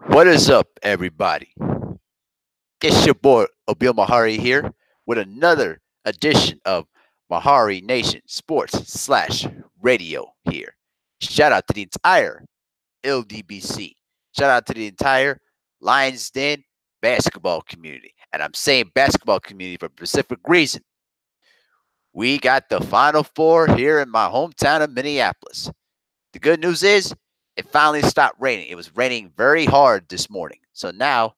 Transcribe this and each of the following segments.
What is up, everybody? It's your boy Obil Mahari here with another edition of MehariNation Sports slash radio here. Shout out to the entire LDBC. Shout out to the entire Lions Den basketball community. And I'm saying basketball community for a specific reason. We got the Final Four here in my hometown of Minneapolis. The good news is it finally stopped raining. It was raining very hard this morning. So now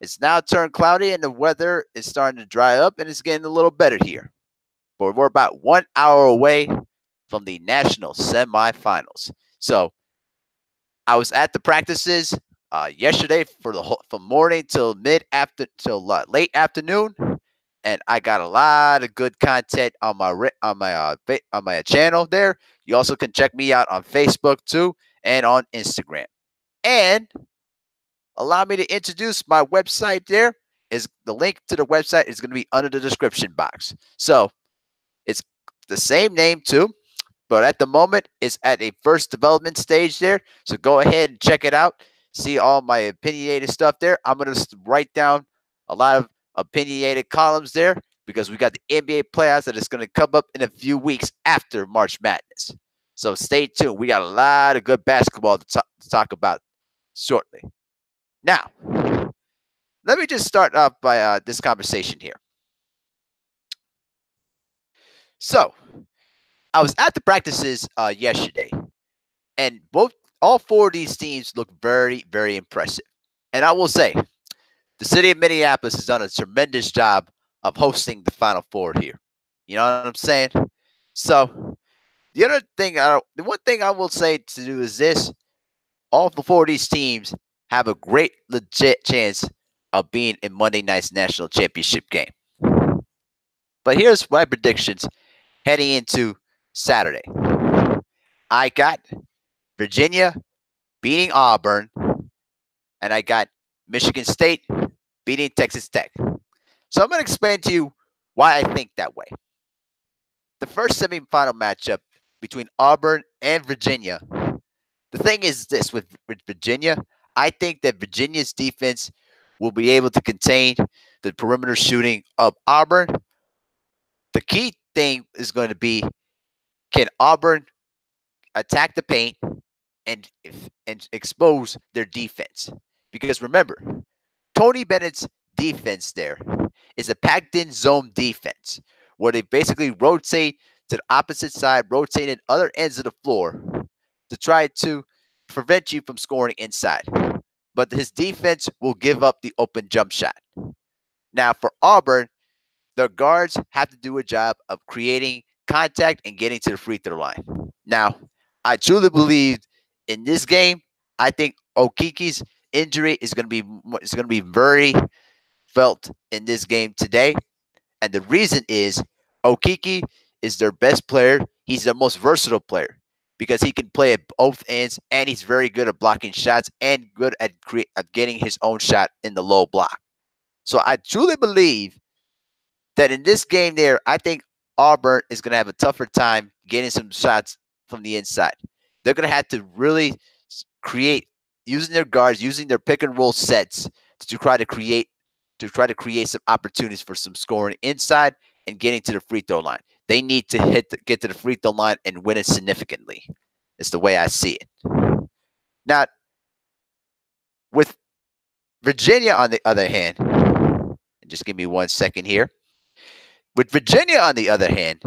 it's now turned cloudy and the weather is starting to dry up and it's getting a little better here. But we're about 1 hour away from the National Semifinals. So I was at the practices yesterday from morning till late afternoon, and I got a lot of good content on my channel there. You also can check me out on Facebook too and on Instagram. And allow me to introduce my website there. Is the link to the website is going to be under the description box. So it's the same name too, but at the moment it's at a first development stage there. So go ahead and check it out. See all my opinionated stuff there. I'm going to write down a lot of opinionated columns there because we got the NBA playoffs that is going to come up in a few weeks after March Madness. So stay tuned. We got a lot of good basketball to talk about shortly. Now, let me just start off by this conversation here. So, I was at the practices yesterday, and all four of these teams look very, very impressive. And I will say, the city of Minneapolis has done a tremendous job of hosting the Final Four here. You know what I'm saying? So, the one thing I will say to do is this: all four of these teams have a great, legit chance of being in Monday night's national championship game. But here's my predictions heading into Saturday. I got Virginia beating Auburn, and I got Michigan State beating Texas Tech. So I'm going to explain to you why I think that way. The first semifinal matchup between Auburn and Virginia. The thing is this with Virginia, I think that Virginia's defense will be able to contain the perimeter shooting of Auburn. The key thing is going to be, can Auburn attack the paint and expose their defense? Because remember, Tony Bennett's defense there is a packed-in zone defense where they basically rotate to the opposite side, rotating other ends of the floor to try to prevent you from scoring inside. But his defense will give up the open jump shot. Now, for Auburn, the guards have to do a job of creating contact and getting to the free throw line. Now, I truly believe in this game, I think Okiki's injury is going to be very felt in this game today. And the reason is Okiki is their best player. He's their most versatile player because he can play at both ends, and he's very good at blocking shots and good at getting his own shot in the low block. So I truly believe that in this game there, I think Auburn is going to have a tougher time getting some shots from the inside. They're going to have to really create, using their guards, using their pick and roll sets to try to create some opportunities for some scoring inside and getting to the free throw line. They need to get to the free throw line and win it significantly. It's the way I see it. Now, with Virginia on the other hand, just give me 1 second here. With Virginia on the other hand,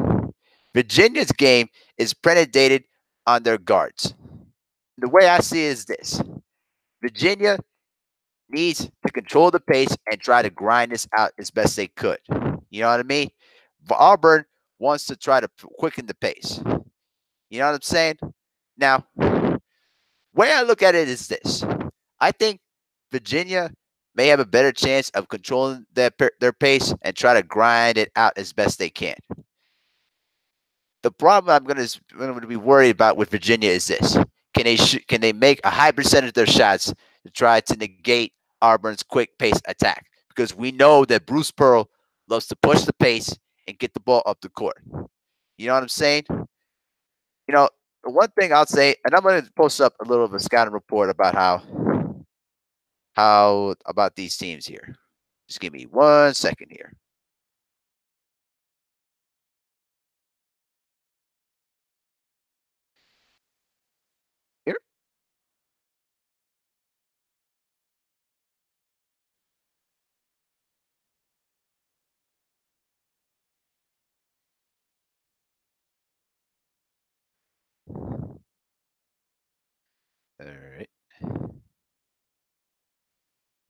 Virginia's game is predicated on their guards. The way I see it is this: Virginia needs to control the pace and try to grind this out as best they could. You know what I mean? Auburn wants to try to quicken the pace. You know what I'm saying? Now, way I look at it is this: I think Virginia may have a better chance of controlling their pace and try to grind it out as best they can. The problem I'm going to be worried about with Virginia is this: can they make a high percentage of their shots to try to negate Auburn's quick pace attack? Because we know that Bruce Pearl loves to push the pace and get the ball up the court. You know what I'm saying? You know, the one thing I'll say, and I'm going to post up a little of a scouting report about how How about these teams here? Just give me 1 second here. Here. All right.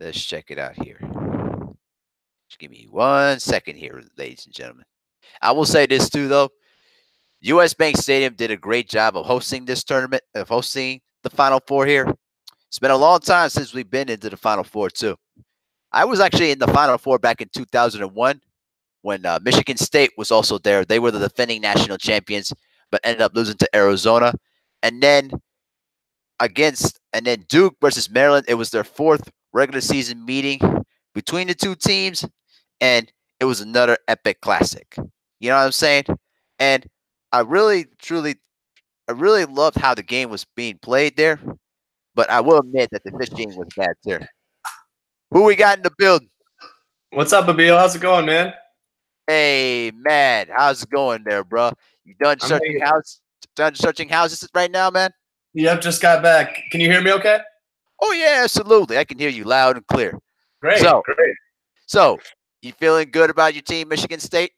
Let's check it out here. Just give me 1 second here, ladies and gentlemen. I will say this too, though. U.S. Bank Stadium did a great job of hosting this tournament, of hosting the Final Four here. It's been a long time since we've been into the Final Four, too. I was actually in the Final Four back in 2001 when Michigan State was also there. They were the defending national champions, but ended up losing to Arizona. And then Duke versus Maryland. It was their fourth regular season meeting between the two teams, and it was another epic classic. You know what I'm saying? And I really, truly, I really loved how the game was being played there. But I will admit that the officiating was bad too. Who we got in the building? What's up, Abil? How's it going, man? Hey, Matt, how's it going there, bro? You done searching houses right now, man? Yep, just got back. Can you hear me okay? Oh yeah, absolutely. I can hear you loud and clear. Great. So you feeling good about your team, Michigan State?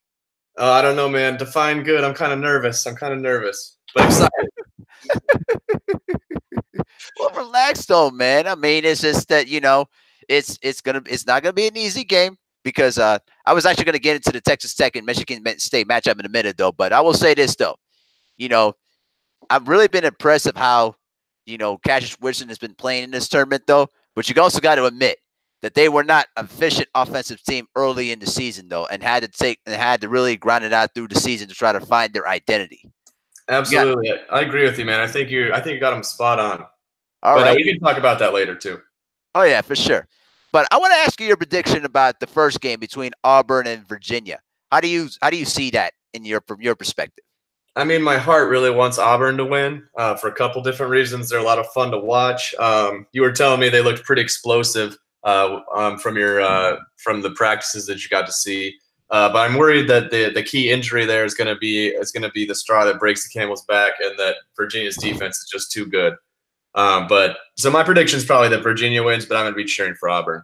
I don't know, man. Define good. I'm kind of nervous, but excited. Well, relax though, man. I mean, it's just that it's not gonna be an easy game because I was actually gonna get into the Texas Tech and Michigan State matchup in a minute though. But I will say this though, I've really been impressed of how Cassius Winston has been playing in this tournament though. But you also got to admit that they were not an efficient offensive team early in the season though, and had to really grind it out through the season to try to find their identity. Absolutely, I agree with you, man. I think you got them spot on. All right, we can talk about that later too. Oh yeah, for sure. But I want to ask you your prediction about the first game between Auburn and Virginia. How do you see that from your perspective? I mean, my heart really wants Auburn to win for a couple different reasons. They're a lot of fun to watch. You were telling me they looked pretty explosive from the practices that you got to see. But I'm worried that the key injury there is going to be the straw that breaks the camel's back, and that Virginia's defense is just too good. But so my prediction is probably that Virginia wins, but I'm going to be cheering for Auburn.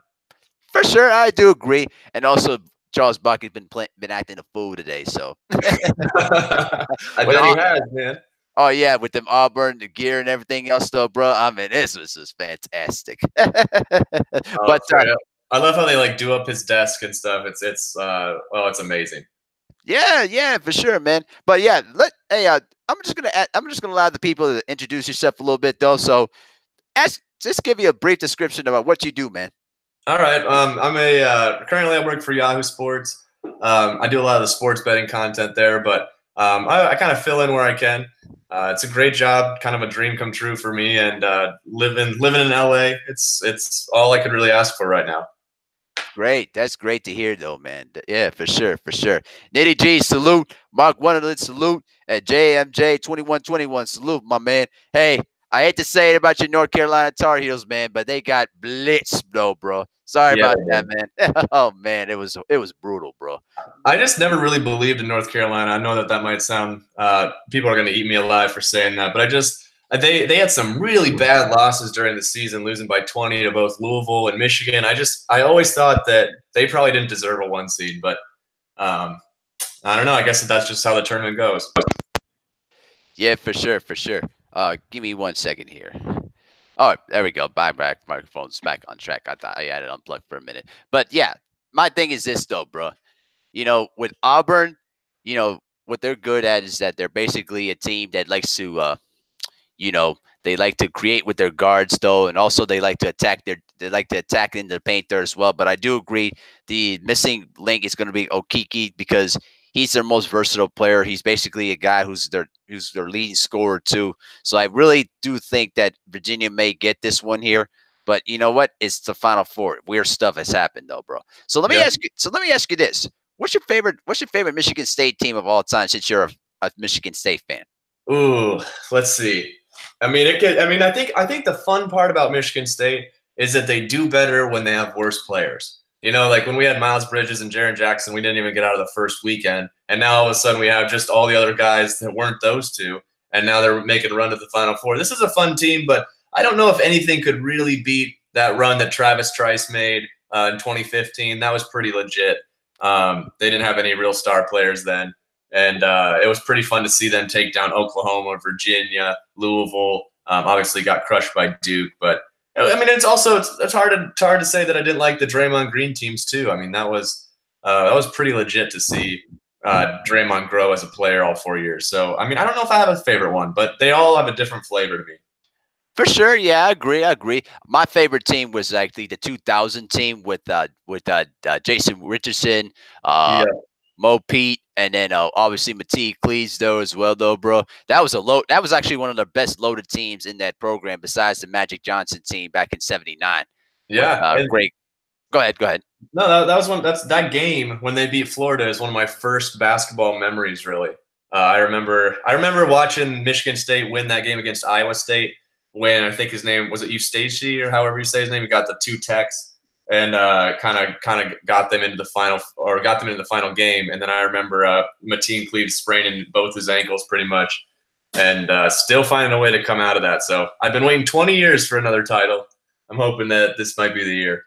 For sure, I do agree, and also Charles Buckley's been acting a fool today. So I bet he has, man. Oh yeah, with them Auburn, the gear and everything else, though, bro. I mean, this was just fantastic. But I love how they do up his desk and stuff. It's amazing. Yeah, for sure, man. But yeah, I'm just gonna allow the people to introduce yourself a little bit though. So, just give you a brief description about what you do, man. All right. Currently I work for Yahoo Sports. I do a lot of the sports betting content there, but I kind of fill in where I can. It's a great job, kind of a dream come true for me, and living in LA, it's all I could really ask for right now. Great. That's great to hear, though, man. Yeah, for sure. Nitty G, salute. Mark Wonderland, salute. At JMJ 2121, salute, my man. Hey, I hate to say it about your North Carolina Tar Heels, man, but they got blitzed, though, bro. Sorry about that, man. Oh man, it was brutal, bro. I just never really believed in North Carolina. I know that might sound people are going to eat me alive for saying that, but they had some really bad losses during the season, losing by 20 to both Louisville and Michigan. I always thought that they probably didn't deserve a 1 seed, but I don't know. I guess that's just how the tournament goes. Yeah, for sure. Give me 1 second here. Oh, there we go. Back. Microphone's back on track. I thought I had it unplugged for a minute. But yeah, my thing is this though, bro. With Auburn, what they're good at is that they're basically a team that likes to, they like to create with their guards though, and also they like to attack in the paint there as well. But I do agree the missing link is going to be Okiki because he's their most versatile player. He's basically a guy who's their leading scorer too. So I really do think that Virginia may get this one here. But you know what? It's the Final Four. Weird stuff has happened though, bro. So let me ask you this: What's your favorite Michigan State team of all time? Since you're a Michigan State fan. Ooh, let's see. I mean, I think the fun part about Michigan State is that they do better when they have worse players. Like when we had Miles Bridges and Jaren Jackson, we didn't even get out of the first weekend. And now all of a sudden we have just all the other guys that weren't those two. And now they're making a run to the Final Four. This is a fun team, but I don't know if anything could really beat that run that Travis Trice made in 2015. That was pretty legit. They didn't have any real star players then. And it was pretty fun to see them take down Oklahoma, Virginia, Louisville. Obviously got crushed by Duke, but I mean, it's hard to say that I didn't like the Draymond Green teams too. I mean, that was pretty legit to see Draymond grow as a player all 4 years. So, I mean, I don't know if I have a favorite one, but they all have a different flavor to me. For sure, yeah, I agree. My favorite team was actually the 2000 team with Jason Richardson, Mo Pete, and then obviously Matisse Cleaves though as well though, bro. That was actually one of the best loaded teams in that program besides the Magic Johnson team back in '79. Yeah, great. Go ahead. No, that was that game when they beat Florida is one of my first basketball memories. Really, I remember watching Michigan State win that game against Iowa State when I think his name was Eustace or however you say his name. He got the 2 techs and kind of got them into the final game. And then I remember Matisse Cleaves spraining both his ankles pretty much, and still finding a way to come out of that. So I've been waiting 20 years for another title. I'm hoping that this might be the year.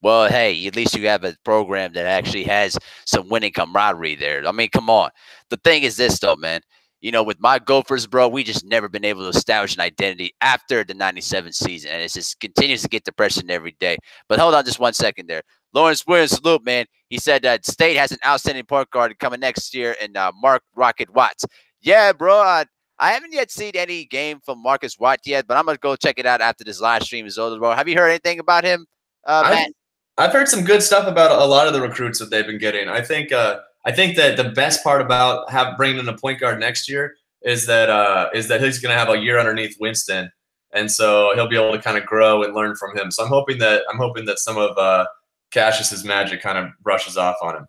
Well, hey, at least you have a program that actually has some winning camaraderie there. I mean, come on. The thing is this, though, man. With my Gophers, bro, we just never been able to establish an identity after the 97 season. And it just continues to get depression every day. But hold on just 1 second there. Lawrence Williams, salute, man. He said that State has an outstanding point guard coming next year in Mark Rocket Watts. Yeah, bro. I haven't yet seen any game from Marcus Watt yet, but I'm going to go check it out after this live stream is over, bro. Have you heard anything about him, Matt? I've heard some good stuff about a lot of the recruits that they've been getting. I think that the best part about bringing in a point guard next year is that he's going to have a year underneath Winston, and so he'll be able to kind of grow and learn from him. So I'm hoping that some of Cassius's magic kind of brushes off on him.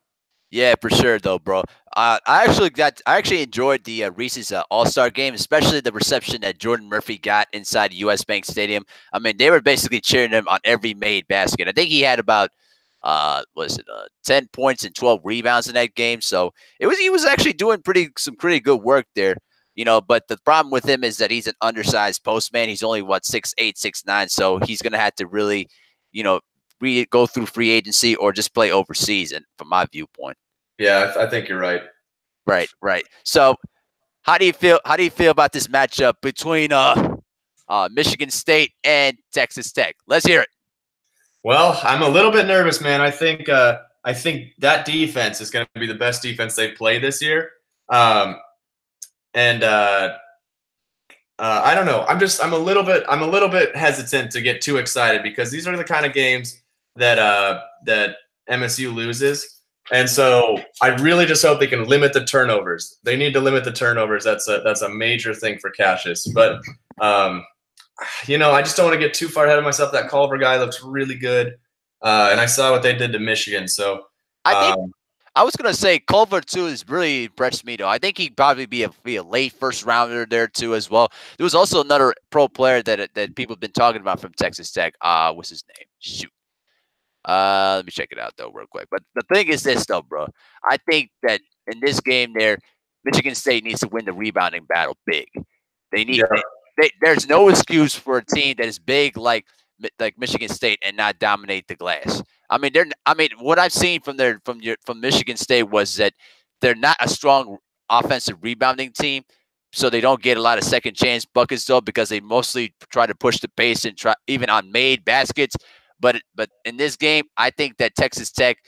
Yeah, for sure, though, bro. I actually enjoyed the Reese's All-Star game, especially the reception that Jordan Murphy got inside U.S. Bank Stadium. I mean, they were basically cheering him on every made basket. I think he had about 10 points and 12 rebounds in that game. So he was actually doing some pretty good work there. But the problem with him is that he's an undersized postman. He's only 6'8", 6'9", so he's gonna have to really, go through free agency or just play overseas. And from my viewpoint, yeah, I think you're right. Right. So, how do you feel about this matchup between Michigan State and Texas Tech? Let's hear it. Well, I'm a little bit nervous, man. I think that defense is going to be the best defense they've played this year. I don't know. I'm a little bit hesitant to get too excited because these are the kind of games that MSU loses. And so I really just hope they can limit the turnovers. They need to limit the turnovers. That's a major thing for Cassius. But I just don't want to get too far ahead of myself. That Culver guy looks really good, and I saw what they did to Michigan. So I was gonna say Culver too has really impressed me though. I think he'd probably be a late first rounder there too as well. There was also another pro player that people have been talking about from Texas Tech. What's his name? Shoot. Let me check it out though real quick. But the thing is this though, bro. I think that in this game there, Michigan State needs to win the rebounding battle big. They need. Yeah. There's no excuse for a team that is big like Michigan State and not dominate the glass. I mean, what I've seen from Michigan State was that they're not a strong offensive rebounding team, so they don't get a lot of second chance buckets though because they mostly try to push the pace and try even on made baskets. But in this game, I think that Texas Tech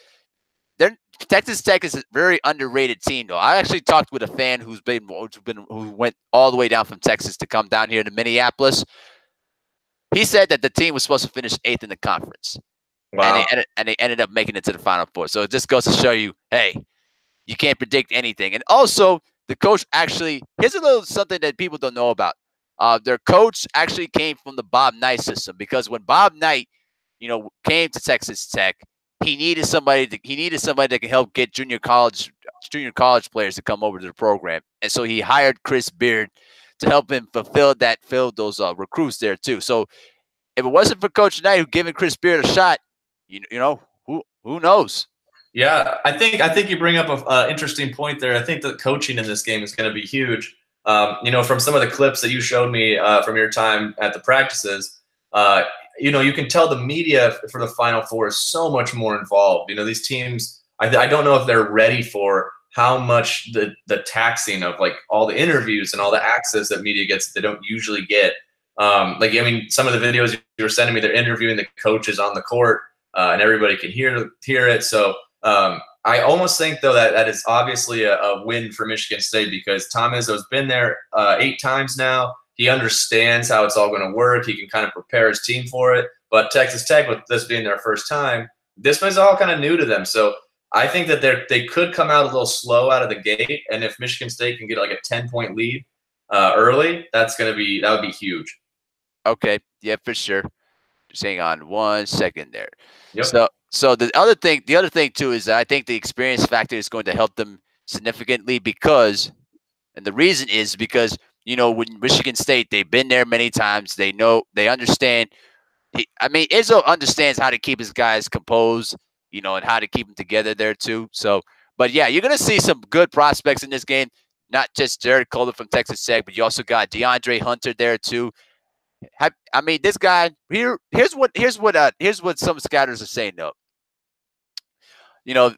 is a very underrated team, though. I actually talked with a fan who went all the way down from Texas to come down here to Minneapolis. He said that the team was supposed to finish 8th in the conference. Wow. And they ended up making it to the Final Four. So it just goes to show you, hey, you can't predict anything. And also, the coach actually – here's a little something that people don't know about. Their coach actually came from the Bob Knight system because when Bob Knight, came to Texas Tech, he needed somebody that can help get junior college players to come over to the program. And so he hired Chris Beard to help him fulfill those recruits there too. So if it wasn't for Coach Knight who giving Chris Beard a shot, who knows? Yeah, I think you bring up an interesting point there. I think the coaching in this game is going to be huge. From some of the clips that you showed me from your time at the practices, you can tell the media for the Final Four is so much more involved. These teams, I don't know if they're ready for how much the taxing of like all the interviews and all the access that media gets that they don't usually get. Some of the videos you were sending me, they're interviewing the coaches on the court, and everybody can hear it. So I almost think, though, that it's obviously a win for Michigan State because Tom Izzo's been there 8 times now. He understands how it's all going to work. He can kind of prepare his team for it. But Texas Tech, with this being their first time, this was all kind of new to them. So I think that they could come out a little slow out of the gate. And if Michigan State can get like a 10-point lead early, that would be huge. Okay, yeah, for sure. Just hang on 1 second there. Yep. So the other thing too is that I think the experience factor is going to help them significantly because the reason is because with Michigan State, they've been there many times. They know, they understand. Izzo understands how to keep his guys composed, and how to keep them together there too. So, but yeah, you're gonna see some good prospects in this game. Not just Jared Calder from Texas Tech, but you also got DeAndre Hunter there too. This guy here. Here's what some scouters are saying though.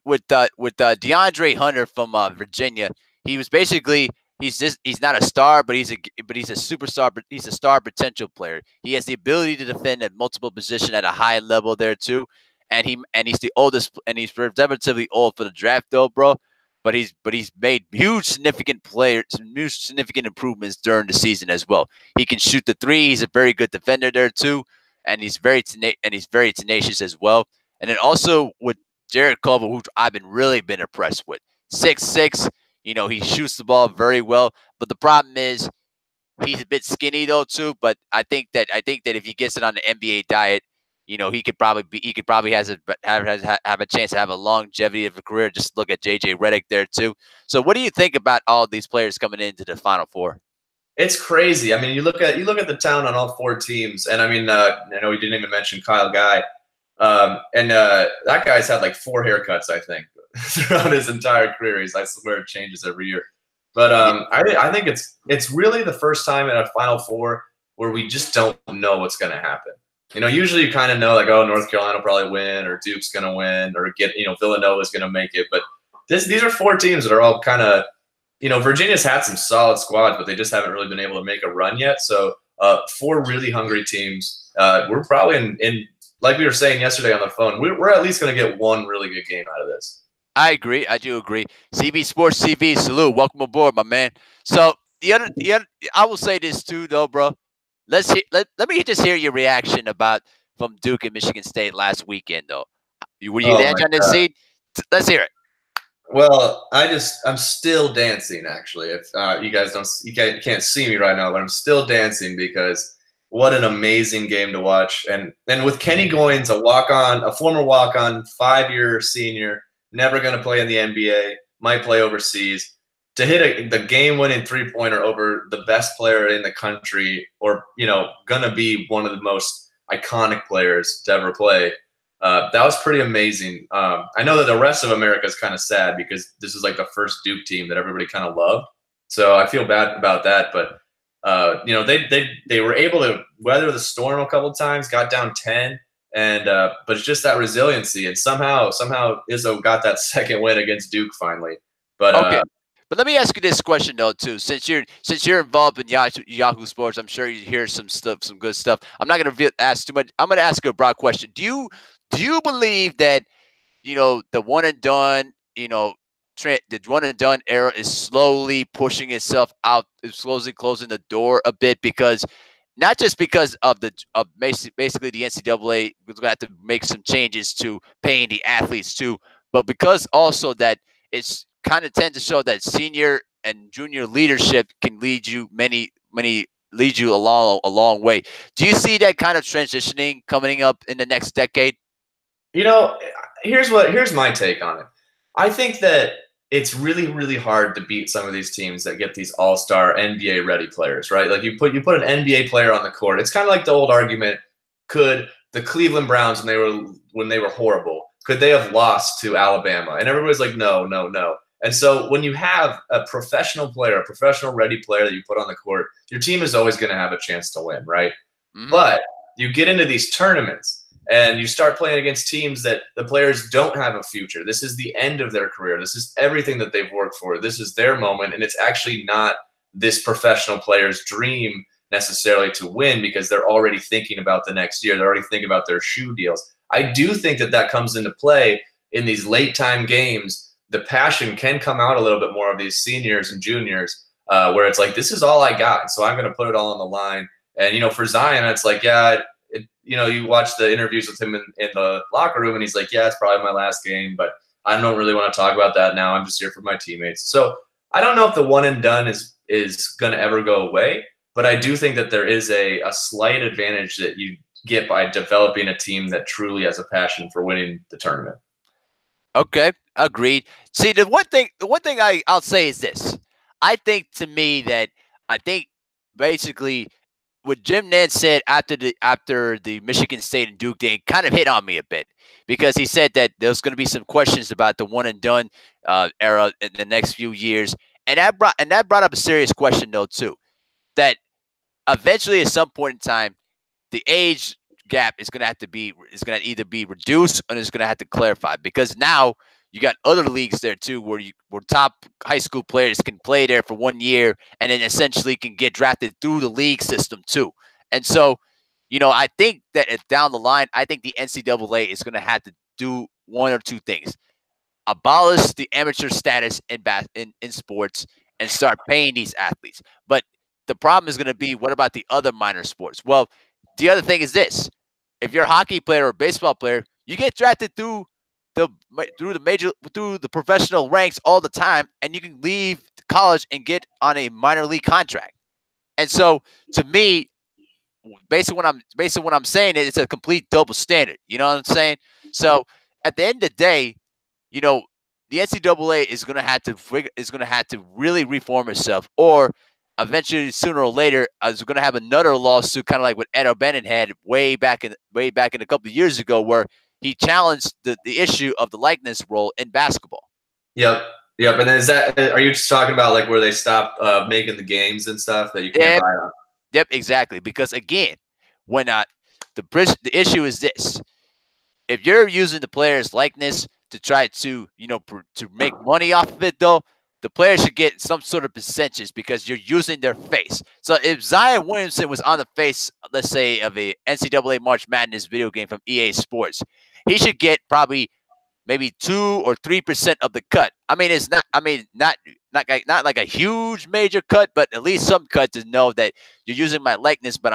With DeAndre Hunter from Virginia, he was basically he's not a star, but he's a superstar. But he's a star potential player. He has the ability to defend at multiple positions at a high level there too, and he's the oldest, and he's relatively old for the draft though, bro. But he's made huge significant improvements during the season as well. He can shoot the three. He's a very good defender there too, and he's very tenacious as well. And then also with Jared Culver, who I've really been impressed with. 6'6", he shoots the ball very well. But the problem is he's a bit skinny though too. But I think that if he gets it on the NBA diet, he could probably have a chance to have a longevity of a career. Just look at JJ Redick there too. So what do you think about all these players coming into the Final Four? It's crazy. You look at the talent on all 4 teams, and I know we didn't even mention Kyle Guy. That guy's had like 4 haircuts, I think, throughout his entire career. I swear it changes every year. But I think it's really the first time in a Final Four where we just don't know what's going to happen. Usually you kind of know, like, oh, North Carolina will probably win, or Duke's going to win, or Villanova's going to make it. But these are 4 teams that are all kind of, Virginia's had some solid squads, but they just haven't really been able to make a run yet. So 4 really hungry teams. We're probably in like we were saying yesterday on the phone, we're at least going to get one really good game out of this. I agree. I do agree. CB Sports TV, salute. Welcome aboard, my man. So I will say this too, though, bro. Let me just hear your reaction from Duke and Michigan State last weekend, though. Were you there on this seat? Let's hear it. Well, I'm still dancing. Actually, if you guys can't see me right now, but I'm still dancing because what an amazing game to watch. And with Kenny Goins, a former walk-on, 5-year senior, never going to play in the NBA, might play overseas, to hit the game-winning 3-pointer over the best player in the country, or going to be one of the most iconic players to ever play. That was pretty amazing. I know that the rest of America is kind of sad because this is like the first Duke team that everybody kind of loved. So I feel bad about that, but they were able to weather the storm a couple of times, got down 10, but it's just that resiliency, and somehow Izzo got that second win against Duke finally. But okay. But let me ask you this question though too. Since you're involved in Yahoo Sports, I'm sure you hear some good stuff. I'm not going to ask too much. I'm going to ask you a broad question. Do you believe that the one and done the one and done era is slowly pushing itself out, is slowly closing the door a bit, because not just because of basically the NCAA was going to have to make some changes to paying the athletes too, but because also that it's kind of tends to show that senior and junior leadership can lead you a long way. Do you see that kind of transitioning coming up in the next decade? Here's my take on it. I think that it's really, really hard to beat some of these teams that get these all-star NBA ready players, right? Like you put an NBA player on the court. It's kind of like the old argument, Could the Cleveland Browns, when they were horrible, could they have lost to Alabama? And everybody's like, no, no, no. And so when you have a professional player, a professional ready player that you put on the court, your team is always going to have a chance to win, right? Mm-hmm. But you get into these tournaments and you start playing against teams that the players don't have a future. This is the end of their career. This is everything that they've worked for. This is their moment, and it's actually not this professional player's dream necessarily to win, because they're already thinking about the next year. They're already thinking about their shoe deals. I do think that comes into play in these late time games. The passion can come out a little bit more of these seniors and juniors, where it's like, this is all I got, so I'm going to put it all on the line. And, for Zion, it's like, yeah, you watch the interviews with him in the locker room, and he's like, yeah, it's probably my last game, but I don't really want to talk about that now. I'm just here for my teammates. So I don't know if the one and done is going to ever go away, but I do think that there is a slight advantage that you get by developing a team that truly has a passion for winning the tournament. Okay, agreed. See, the one thing I'll say is this. I think basically what Jim Nantz said after the Michigan State and Duke game kind of hit on me a bit, because he said that there's going to be some questions about the one and done era in the next few years, and that brought up a serious question though too, that eventually at some point in time the age gap is going to either be reduced or it's going to have to clarify, because now you got other leagues there too where top high school players can play there for 1 year and then essentially can get drafted through the league system too. And so, I think that down the line, I think the NCAA is going to have to do one or two things: abolish the amateur status in sports and start paying these athletes. But the problem is going to be, what about the other minor sports? Well, the other thing is this: if you're a hockey player or a baseball player, you get drafted through the professional ranks all the time, and you can leave college and get on a minor league contract. And so, to me, basically what I'm saying is it's a complete double standard. You know what I'm saying? So at the end of the day, the NCAA is going to have to really reform itself, or eventually, sooner or later, is going to have another lawsuit, kind of like what Ed O'Bannon had way back in a couple of years ago, where he challenged the issue of the likeness rule in basketball. Yep. And are you just talking about like where they stop making the games and stuff that you can't buy on? Yep, exactly. Because again, when the issue is this: if you're using the player's likeness to try to to make money off of it, though, the player should get some sort of percentage because you're using their face. So if Zion Williamson was on the face, let's say, of a NCAA March Madness video game from EA Sports, he should get probably maybe 2 or 3% of the cut. I mean, it's not. I mean, not like a huge major cut, but at least some cut to know that you're using my likeness, but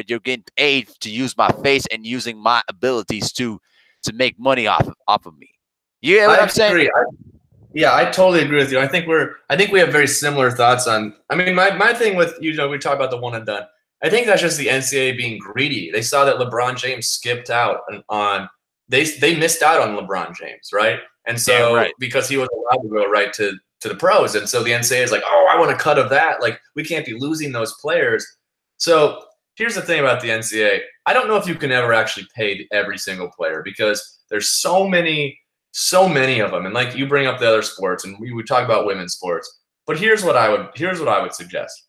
you're getting paid to use my face and using my abilities to make money off of me. You know what I'm saying? I totally agree with you. I think we have very similar thoughts on. I mean, my thing with we talk about the one and done. I think that's just the NCAA being greedy. They saw that LeBron James skipped out on. They missed out on LeBron James, right? And so because he was allowed to go right to the pros, and so the NCAA is like, oh, I want a cut of that. Like, we can't be losing those players. So here's the thing about the NCAA. I don't know if you can ever actually pay every single player, because there's so many of them. And like you bring up the other sports, and we would talk about women's sports. But here's what I would suggest.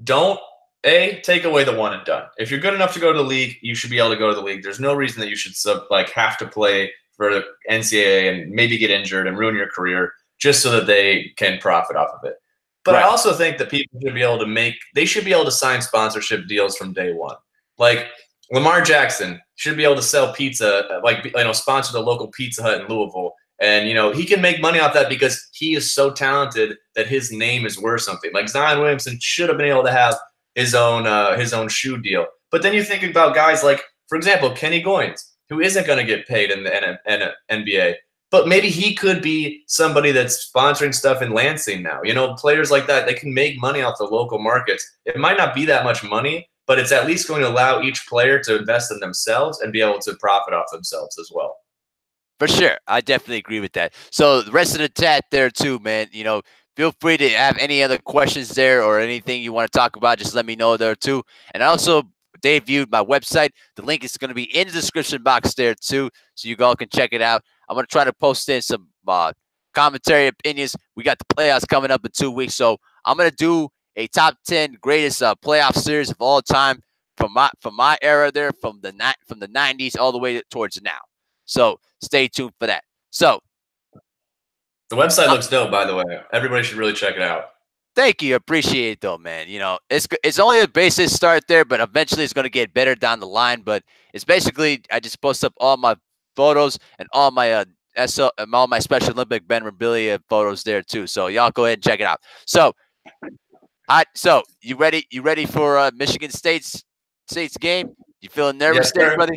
Don't take away the one and done. If you're good enough to go to the league, you should be able to go to the league. There's no reason that you should have to play for the NCAA and maybe get injured and ruin your career just so that they can profit off of it. But I also think that people should be able to sign sponsorship deals from day one. Like Lamar Jackson should be able to sell pizza, sponsor the local Pizza Hut in Louisville. And, he can make money off that because he is so talented that his name is worth something. Like Zion Williamson should have been able to have his own shoe deal. But then you think about guys like, for example, Kenny Goins, who isn't going to get paid in the NBA. But maybe he could be somebody that's sponsoring stuff in Lansing now. Players like that, they can make money off the local markets. It might not be that much money, but it's at least going to allow each player to invest in themselves and be able to profit off themselves as well. For sure. I definitely agree with that. So the rest of the chat there too, man, feel free to have any other questions there or anything you want to talk about. Just let me know there too. And also debuted my website. The link is going to be in the description box there too, so you all can check it out. I'm going to try to post in some commentary opinions. We got the playoffs coming up in 2 weeks, so I'm going to do a top 10 greatest playoff series of all time from my era there, from the 90s all the way towards now. So stay tuned for that. So the website looks dope, by the way. Everybody should really check it out. Thank you. Appreciate it, though, man. It's only a basic start there, but eventually it's going to get better down the line. But it's basically I just post up all my photos and all my all my Special Olympic memorabilia photos there too. So y'all go ahead and check it out. So, so you ready? You ready for Michigan State's game? You feeling nervous there, buddy?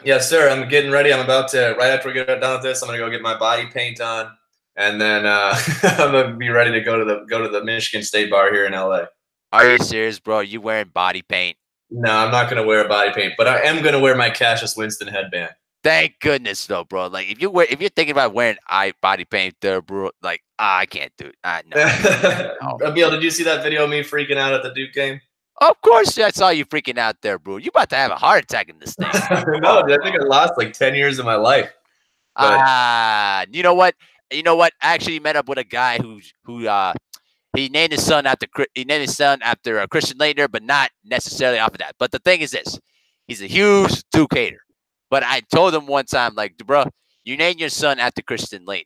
Yes, sir. I'm getting ready. I'm about to, right after we get done with this, I'm going to go get my body paint on. And then I'm gonna be ready to go to the Michigan State bar here in LA. Are you serious, bro? You wearing body paint? No, I'm not gonna wear body paint, but I am gonna wear my Cassius Winston headband. Thank goodness, though, bro. Like if you're thinking about wearing body paint, there, bro, like I can't do it. No. Abiel, did you see that video of me freaking out at the Duke game? Of course, I saw you freaking out there, bro. You about to have a heart attack in this thing. No, I think I lost like 10 years of my life. You know what? I actually met up with a guy who he named his son after Christian Laettner, but not necessarily off of that. But the thing is this: he's a huge Duke hater. But I told him one time, like, bro, you name your son after Christian Laettner,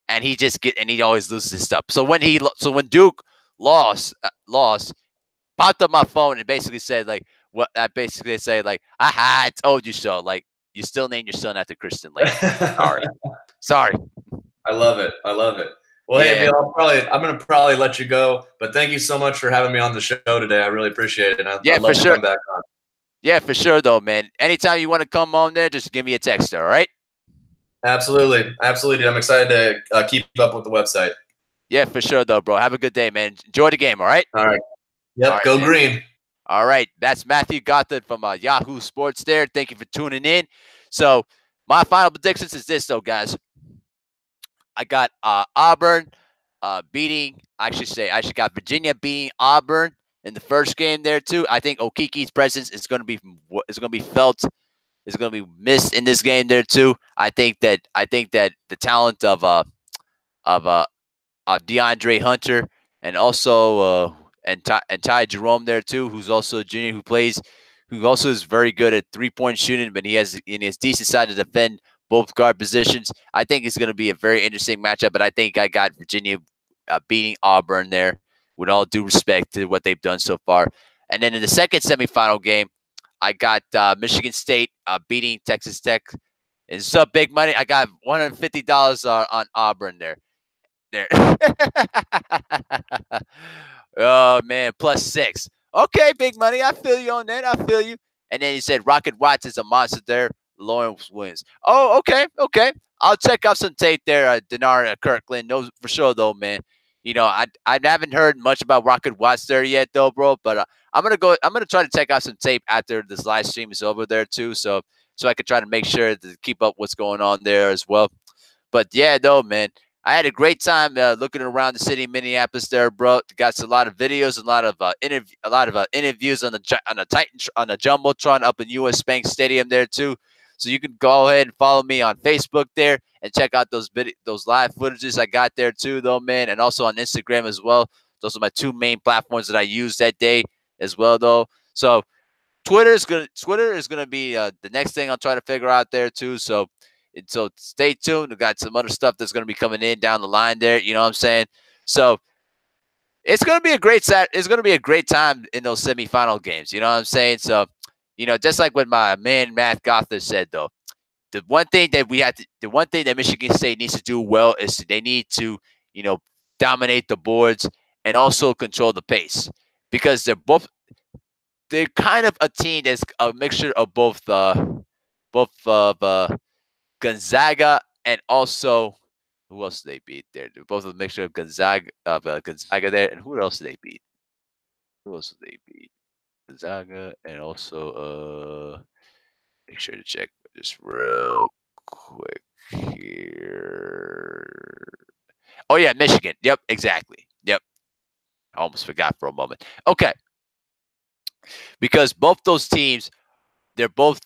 and he always loses his stuff. So when Duke lost, popped up my phone and basically said like, what I basically say like, I told you so. Like, you still name your son after Christian Laettner. Sorry. I love it. Well, hey, Bill, I'm going to probably let you go, but thank you so much for having me on the show today. I really appreciate it. I'd love to come back on. Yeah, for sure, though, man. Anytime you want to come on there, just give me a text, all right? Absolutely. I'm excited to keep up with the website. Yeah, for sure, though, bro. Have a good day, man. Enjoy the game, all right? All right. Yep, all right, go man. Green. All right, that's Matthew Gothard from Yahoo Sports there. Thank you for tuning in. So my final predictions is this, though, guys. I got Auburn beating. I should got Virginia beating Auburn in the first game there too. I think Okiki's presence is going to be felt. Is going to be missed in this game there too. I think that the talent of DeAndre Hunter and also and Ty Jerome there too, who's also a junior who also is very good at 3-point shooting, but he has decent side to defend both guard positions. I think it's going to be a very interesting matchup, but I think I got Virginia beating Auburn there, with all due respect to what they've done so far. And then in the second semifinal game, I got Michigan State beating Texas Tech. It's up big money. I got $150 on Auburn there. Oh, man, +6. Okay, big money. I feel you on that. I feel you. And then he said Rocket Watts is a monster there. Lawrence wins. Oh, okay. I'll check out some tape there, Denard Kirkland. No, for sure, though, man. I haven't heard much about Rocket Watts there yet, though, bro. But I'm gonna try to check out some tape after this live stream is over there too, so I could try to make sure to keep up what's going on there as well. But yeah, though, man, I had a great time looking around the city of Minneapolis there, bro. Got a lot of videos, a lot of interviews on the Jumbotron up in US Bank Stadium there too. So you can go ahead and follow me on Facebook there and check out those live footages I got there too, though, man, and also on Instagram as well. Those are my two main platforms that I used that day as well, though. So Twitter is gonna be the next thing I'll try to figure out there too. So stay tuned. We got some other stuff that's gonna be coming in down the line there. You know what I'm saying? So it's gonna be a great It's gonna be a great time in those semifinal games. You know what I'm saying? So, just like what my man Matt Gothard said, though, the one thing that Michigan State needs to do well is they need to, dominate the boards and also control the pace, because they're kind of a team that's a mixture of both Gonzaga and also who else did they beat there? They're both a mixture of Gonzaga there, and who else did they beat? Gonzaga and also make sure to check just real quick here. Oh yeah, Michigan. Yep, exactly. Yep. I almost forgot for a moment. Okay. because both those teams, they're both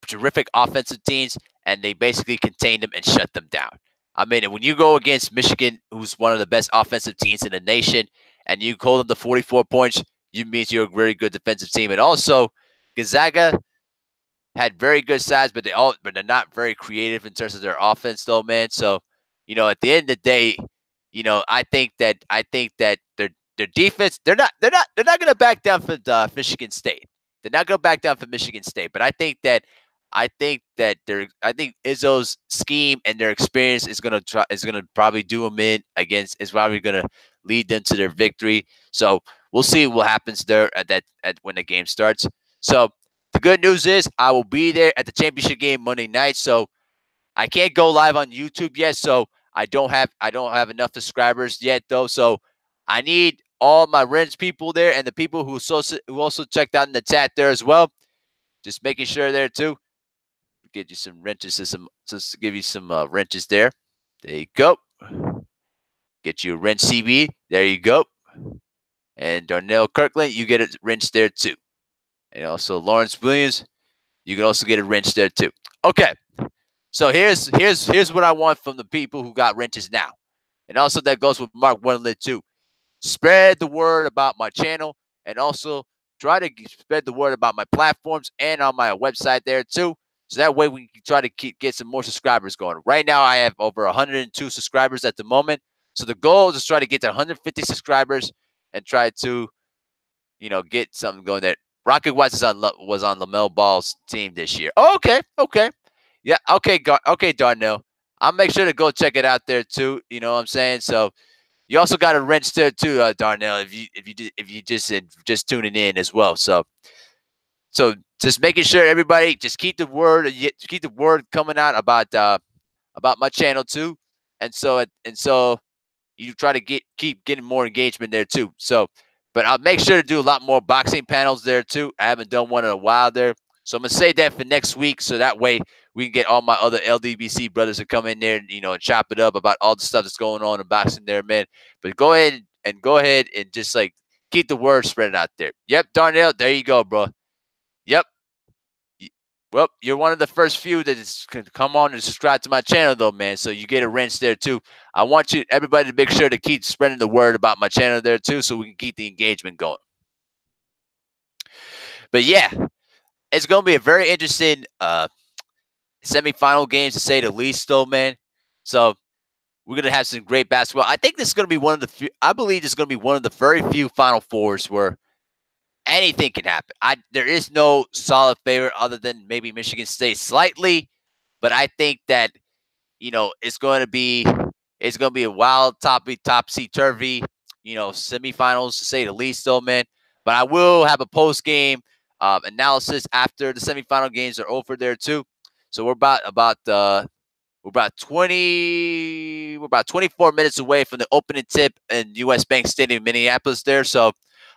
terrific offensive teams, and they basically contain them and shut them down. I mean, when you go against Michigan, who's one of the best offensive teams in the nation, and you hold them to 44 points, you means you're a very good defensive team. And also, Gonzaga had very good sides, but they're not very creative in terms of their offense, though, man. So, at the end of the day, I think that their defense, they're not going to back down for Michigan State. They're not going to back down for Michigan State, but I think Izzo's scheme and their experience is going to probably do them in against, is probably going to lead them to their victory. So we'll see what happens there at when the game starts. So the good news is I will be there at the championship game Monday night. So I can't go live on YouTube yet. So I don't have enough subscribers yet, though. So I need all my Wrench people there and the people who also checked out in the chat there as well. Just making sure there too. Get you some wrenches, just give you some wrenches there. There you go. Get you a wrench CB. There you go. And Darnell Kirkland, you get a wrench there too. And also Lawrence Williams, you can also get a wrench there too. Okay. So here's what I want from the people who got wrenches now. And also that goes with Mark Wendland too. Spread the word about my channel, and also try to spread the word about my platforms and on my website there too. So that way we can try to get some more subscribers going. Right now I have over 102 subscribers at the moment. So the goal is to try to get to 150 subscribers and try to, get something going there. Rocket Watts was on LaMelo Ball's team this year. Oh, okay. Yeah, okay, Darnell. I'll make sure to go check it out there too. You know what I'm saying? So you also got a wrench there too, Darnell. If you just tuning in as well. So just making sure everybody just keep the word coming out about my channel too, and so you try to keep getting more engagement there too. So, but I'll make sure to do a lot more boxing panels there too. I haven't done one in a while there, so I'm gonna say that for next week, so that way we can get all my other LDBC brothers to come in there and and chop it up about all the stuff that's going on in boxing there, man. But go ahead and just like keep the word spreading out there. Yep, Darnell, there you go, bro. Yep. Well, you're one of the first few that can come on and subscribe to my channel, though, man. So you get a wrench there too. I want everybody to make sure to keep spreading the word about my channel there too, so we can keep the engagement going. But yeah, it's gonna be a very interesting semifinal games to say the least, though, man. So we're gonna have some great basketball. I think this is gonna be one of the few. I believe this is gonna be one of the very few Final Fours where anything can happen. There is no solid favorite other than maybe Michigan State slightly, but I think that it's going to be a wild topsy-turvy semifinals to say the least, though, man. But I will have a post game analysis after the semifinal games are over there too. So we're about 24 minutes away from the opening tip in US Bank Stadium, Minneapolis there. So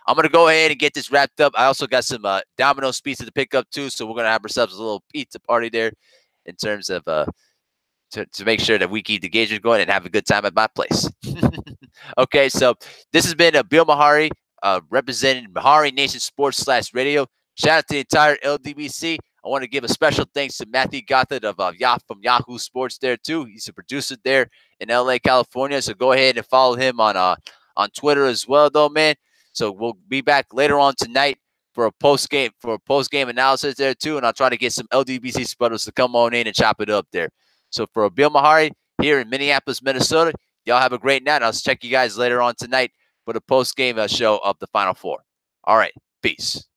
I'm going to go ahead and get this wrapped up. I also got some Domino's pizza to pick up too. So we're going to have ourselves a little pizza party there in terms of to make sure that we keep the engagement going and have a good time at my place. Okay, so this has been Bill Mehari, representing MehariNation Sports /radio. Shout out to the entire LDBC. I want to give a special thanks to Matthew Gothard from Yahoo Sports there too. He's a producer there in LA, California. So go ahead and follow him on Twitter as well, though, man. So we'll be back later on tonight for a post game analysis there too, and I'll try to get some LDBC spreaders to come on in and chop it up there. So for Bill Mehari here in Minneapolis, Minnesota, y'all have a great night. I'll check you guys later on tonight for the post game show of the Final Four. All right, peace.